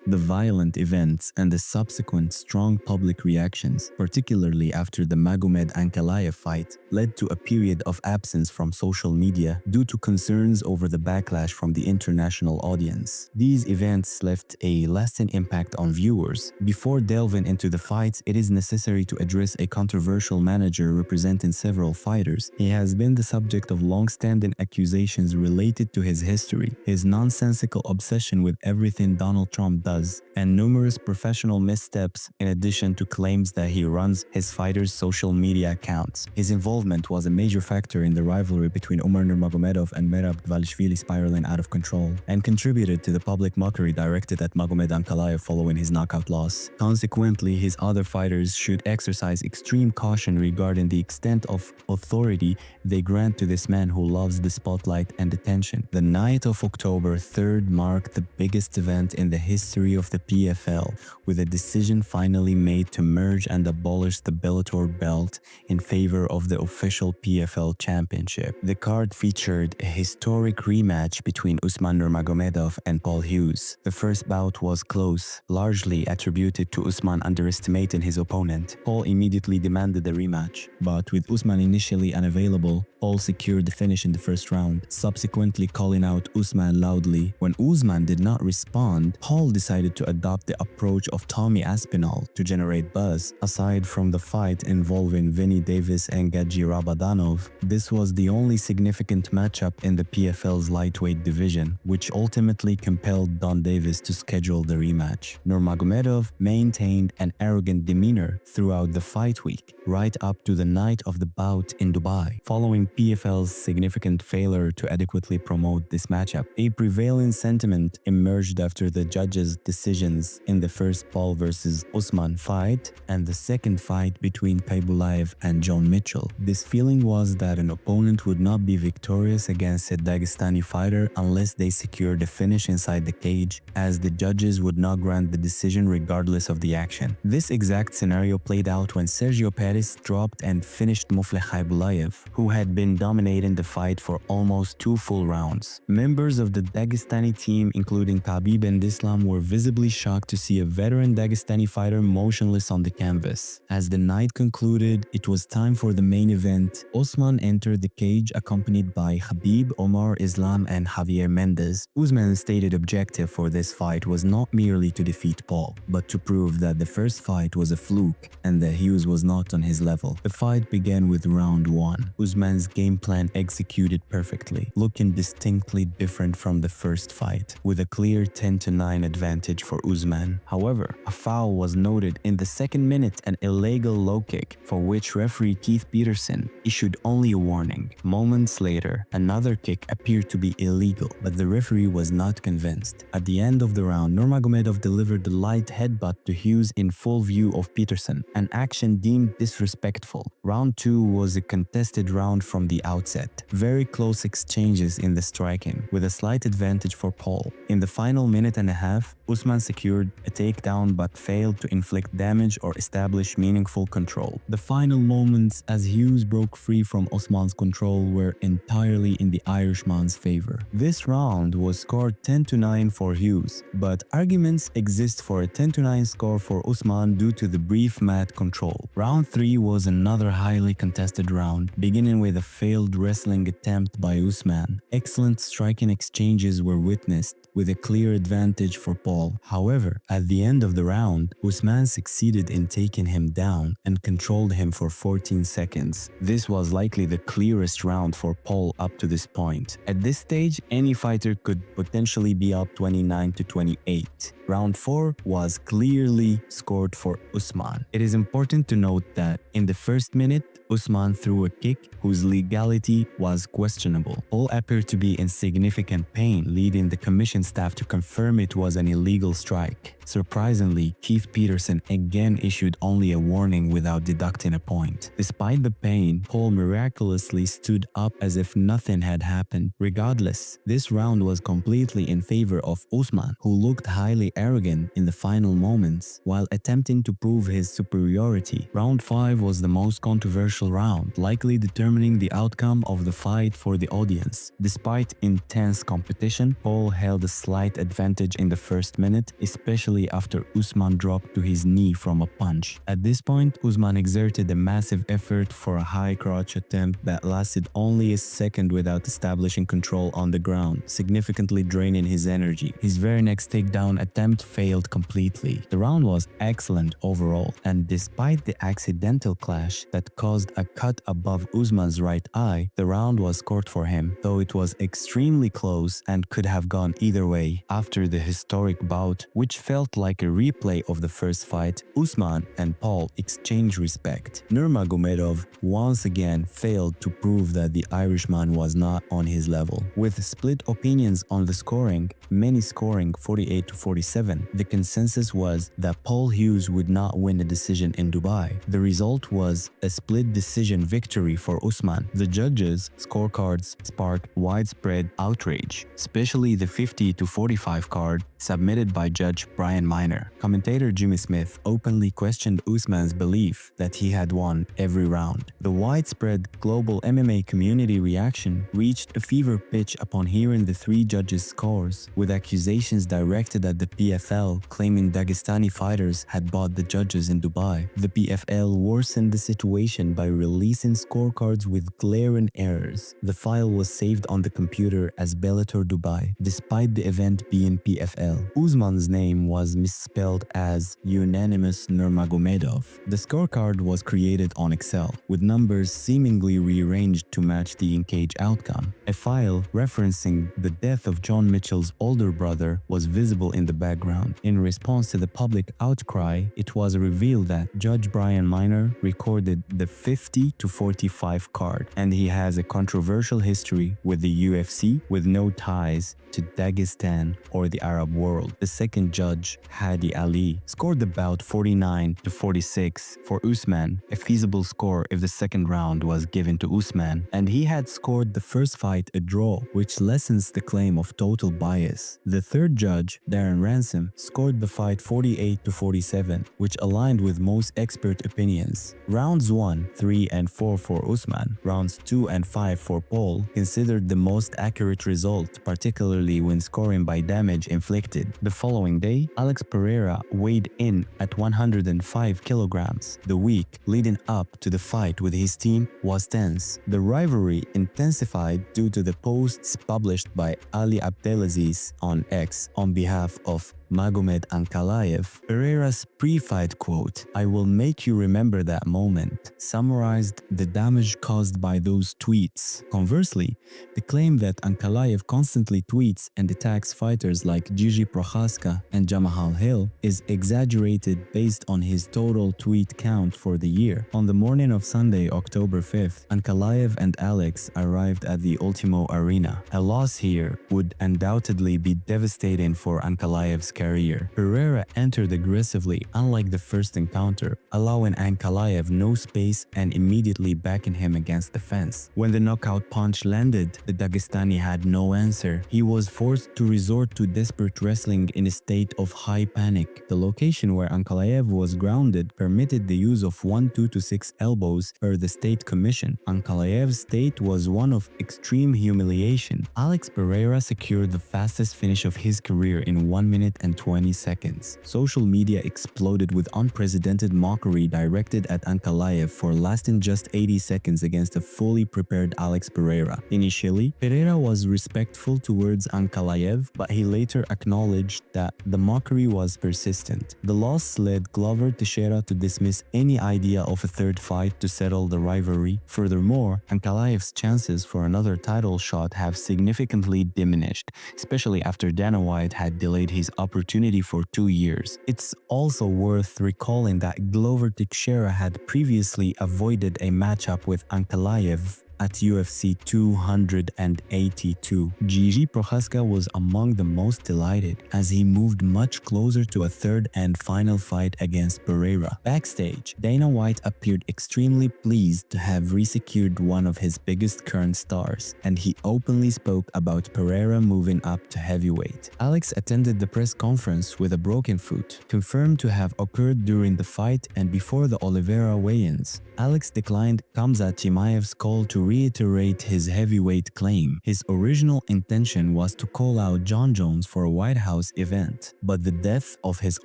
The violent events and the subsequent strong public reactions, particularly after the Magomed Ankalaev fight, led to a period of absence from social media due to concerns over the backlash from the international audience. These events left a lasting impact on viewers. Before delving into the fights, it is necessary to address a controversial manager representing several fighters. He has been the subject of long-standing accusations related to his history, his nonsensical obsession with everything Donald Trump does, and numerous professional missteps, in addition to claims that he runs his fighters' social media accounts. His involvement was a major factor in the rivalry between Nurmagomedov and Merab Dvalishvili spiraling out of control, and contributed to the public mockery directed at Magomed Ankalaev following his knockout loss. Consequently, his other fighters should exercise extreme caution regarding the extent of authority they grant to this man who loves the spotlight and attention. The night of October 3rd marked the biggest event in the history of the PFL, with a decision finally made to merge and abolish the Bellator belt in favor of the official PFL championship. The card featured a historic rematch between Usman Nurmagomedov and Paul Hughes. The first bout was close, largely attributed to Usman underestimating his opponent. Paul immediately demanded the rematch, but with Usman initially unavailable, Paul secured the finish in the first round, subsequently calling out Usman loudly. When Usman did not respond, Paul decided to adopt the approach of Tommy Aspinall to generate buzz. Aside from the fight involving Vinny Davis and Gadji Rabadanov, this was the only significant matchup in the PFL's lightweight division, which ultimately compelled Don Davis to schedule the rematch. Nurmagomedov maintained an arrogant demeanor throughout the fight week, right up to the night of the bout in Dubai. Following PFL's significant failure to adequately promote this matchup, a prevailing sentiment emerged after the judges' decisions in the first Paul vs. Usman fight and the second fight between Kaibulaev and John Mitchell. This feeling was that an opponent would not be victorious against a Dagestani fighter unless they secured a finish inside the cage, as the judges would not grant the decision regardless of the action. This exact scenario played out when Sergio Perez dropped and finished Mufleh Kaibulaev, who had been dominating the fight for almost 2 full rounds. Members of the Dagestani team, including Khabib and Islam, were visibly shocked to see a veteran Dagestani fighter motionless on the canvas. As the night concluded, it was time for the main event. Usman entered the cage accompanied by Khabib, Omar Islam, and Javier Mendez. Usman's stated objective for this fight was not merely to defeat Paul, but to prove that the first fight was a fluke and that Hughes was not on his level. The fight began with round 1. Usman's game plan executed perfectly, looking distinctly different from the first fight, with a clear 10-9 advantage for Usman. However, a foul was noted in the second minute, an illegal low kick for which referee Keith Peterson issued only a warning. Moments later, another kick appeared to be illegal, but the referee was not convinced. At the end of the round, Nurmagomedov delivered the light headbutt to Hughes in full view of Peterson, an action deemed disrespectful. Round 2 was a contested round from the outset. Very close exchanges in the striking, with a slight advantage for Paul. In the final minute and a half, Usman secured a takedown but failed to inflict damage or establish meaningful control. The final moments as Hughes broke free from Usman's control were entirely in the Irishman's favor. This round was scored 10-9 for Hughes, but arguments exist for a 10-9 score for Usman due to the brief mat control. Round 3 was another highly contested round, beginning with a failed wrestling attempt by Usman. Excellent striking exchanges were witnessed, with a clear advantage for Paul. However, at the end of the round, Usman succeeded in taking him down and controlled him for 14 seconds. This was likely the clearest round for Paul up to this point. At this stage, any fighter could potentially be up 29-28. Round 4 was clearly scored for Usman. It is important to note that in the first minute, Usman threw a kick whose legality was questionable. Paul appeared to be in significant pain, leading the commission staff to confirm it was an illegal strike. Surprisingly, Keith Peterson again issued only a warning without deducting a point. Despite the pain, Paul miraculously stood up as if nothing had happened. Regardless, this round was completely in favor of Usman, who looked highly arrogant in the final moments while attempting to prove his superiority. Round 5 was the most controversial round, likely determining the outcome of the fight for the audience. Despite intense competition, Paul held a slight advantage in the first minute, especially especially after Usman dropped to his knee from a punch. At this point, Usman exerted a massive effort for a high crotch attempt that lasted only a second without establishing control on the ground, significantly draining his energy. His very next takedown attempt failed completely. The round was excellent overall, and despite the accidental clash that caused a cut above Usman's right eye, the round was scored for him, though it was extremely close and could have gone either way. After the historic bout, which felt like a replay of the first fight, Usman and Paul exchanged respect. Nurmagomedov once again failed to prove that the Irishman was not on his level. With split opinions on the scoring, many scoring 48-47, the consensus was that Paul Hughes would not win a decision in Dubai. The result was a split decision victory for Usman. The judges' scorecards sparked widespread outrage, especially the 50-45 card submitted by Judge Brian Miner. Commentator Jimmy Smith openly questioned Usman's belief that he had won every round. The widespread global MMA community reaction reached a fever pitch upon hearing the three judges' scores, with accusations directed at the PFL claiming Dagestani fighters had bought the judges in Dubai. The PFL worsened the situation by releasing scorecards with glaring errors. The file was saved on the computer as Bellator Dubai, despite the event being PFL. Usman's name was misspelled as unanimous Nurmagomedov. The scorecard was created on Excel, with numbers seemingly rearranged to match the in-cage outcome. A file referencing the death of John Mitchell's older brother was visible in the background. In response to the public outcry, it was revealed that Judge Brian Miner recorded the 50-45 card, and he has a controversial history with the UFC with no ties to Dagestan or the Arab world. The second judge, Hadi Ali, scored the bout 49-46 for Usman, a feasible score if the second round was given to Usman, and he had scored the first fight a draw, which lessens the claim of total bias. The third judge, Darren Ransom, scored the fight 48-47, which aligned with most expert opinions. Rounds 1, 3, and 4 for Usman, rounds 2 and 5 for Paul, considered the most accurate result, particularly when scoring by damage inflicted. The following day, Alex Pereira weighed in at 105 kilograms. The week leading up to the fight with his team was tense. The rivalry intensified due to the posts published by Ali Abdelaziz on X on behalf of Magomed Ankalaev. Pereira's pre-fight quote, "I will make you remember that moment," summarized the damage caused by those tweets. Conversely, the claim that Ankalaev constantly tweets and attacks fighters like Gigi Prochaska and Jamahal Hill is exaggerated based on his total tweet count for the year. On the morning of Sunday, October 5th, Ankalaev and Alex arrived at the Ultimo Arena. A loss here would undoubtedly be devastating for Ankalaev's career. Pereira entered aggressively, unlike the first encounter, allowing Ankalaev no space and immediately backing him against the fence. When the knockout punch landed, the Dagestani had no answer. He was forced to resort to desperate wrestling in a state of high panic. The location where Ankalaev was grounded permitted the use of 1-2-6 elbows per the state commission. Ankalaev's state was one of extreme humiliation. Alex Pereira secured the fastest finish of his career in 1 minute and 20 seconds. Social media exploded with unprecedented mockery directed at Ankalaev for lasting just 80 seconds against a fully prepared Alex Pereira. Initially, Pereira was respectful towards Ankalaev, but he later acknowledged that the mockery was persistent. The loss led Glover Teixeira to dismiss any idea of a third fight to settle the rivalry. Furthermore, Ankalaev's chances for another title shot have significantly diminished, especially after Dana White had delayed his opportunity for 2 years. It's also worth recalling that Glover Teixeira had previously avoided a matchup with Ankalaev at UFC 282. Gigi Prochaska was among the most delighted as he moved much closer to a third and final fight against Pereira. Backstage, Dana White appeared extremely pleased to have resecured one of his biggest current stars, and he openly spoke about Pereira moving up to heavyweight. Alex attended the press conference with a broken foot, confirmed to have occurred during the fight and before the Oliveira weigh-ins. Alex declined Khamzat Chimaev's call to reiterate his heavyweight claim. His original intention was to call out Jon Jones for a White House event, but the death of his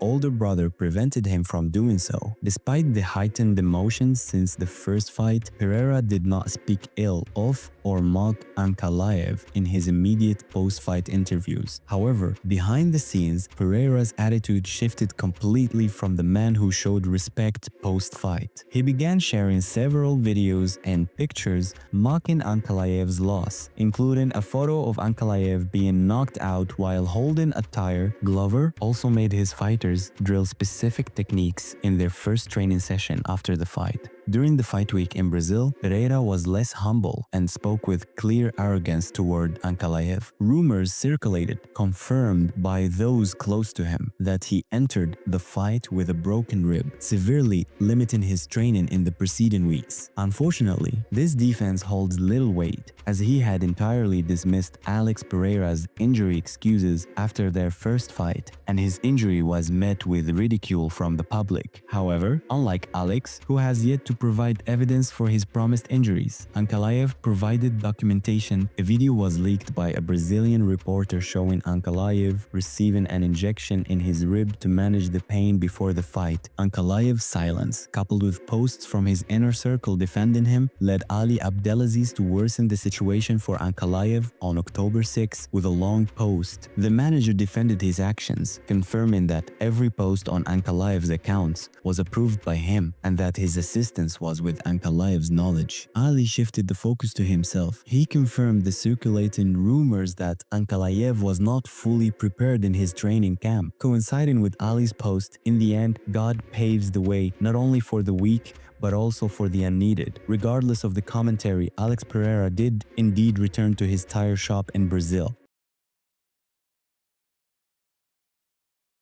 older brother prevented him from doing so. Despite the heightened emotions since the first fight, Pereira did not speak ill of or mock Ankalaev in his immediate post-fight interviews. However, behind the scenes, Pereira's attitude shifted completely from the man who showed respect post-fight. He began sharing several videos and pictures mocking Ankalaev's loss, including a photo of Ankalaev being knocked out while holding a tire. Glover also made his fighters drill specific techniques in their first training session after the fight. During the fight week in Brazil, Pereira was less humble and spoke with clear arrogance toward Ankalaev. Rumors circulated, confirmed by those close to him, that he entered the fight with a broken rib, severely limiting his training in the preceding weeks. Unfortunately, this defense holds little weight, as he had entirely dismissed Alex Pereira's injury excuses after their first fight, and his injury was met with ridicule from the public. However, unlike Alex, who has yet to provide evidence for his promised injuries, Ankalaev provided documentation. A video was leaked by a Brazilian reporter showing Ankalaev receiving an injection in his rib to manage the pain before the fight. Ankalaev's silence, coupled with posts from his inner circle defending him, led Ali Abdelaziz to worsen the situation for Ankalaev on October 6 with a long post. The manager defended his actions, confirming that every post on Ankalaev's accounts was approved by him and that his assistance was with Ankalaev's knowledge. Ali shifted the focus to himself. He confirmed the circulating rumors that Ankalaev was not fully prepared in his training camp. Coinciding with Ali's post, in the end, God paves the way not only for the weak, but also for the unneeded. Regardless of the commentary, Alex Pereira did indeed return to his tire shop in Brazil.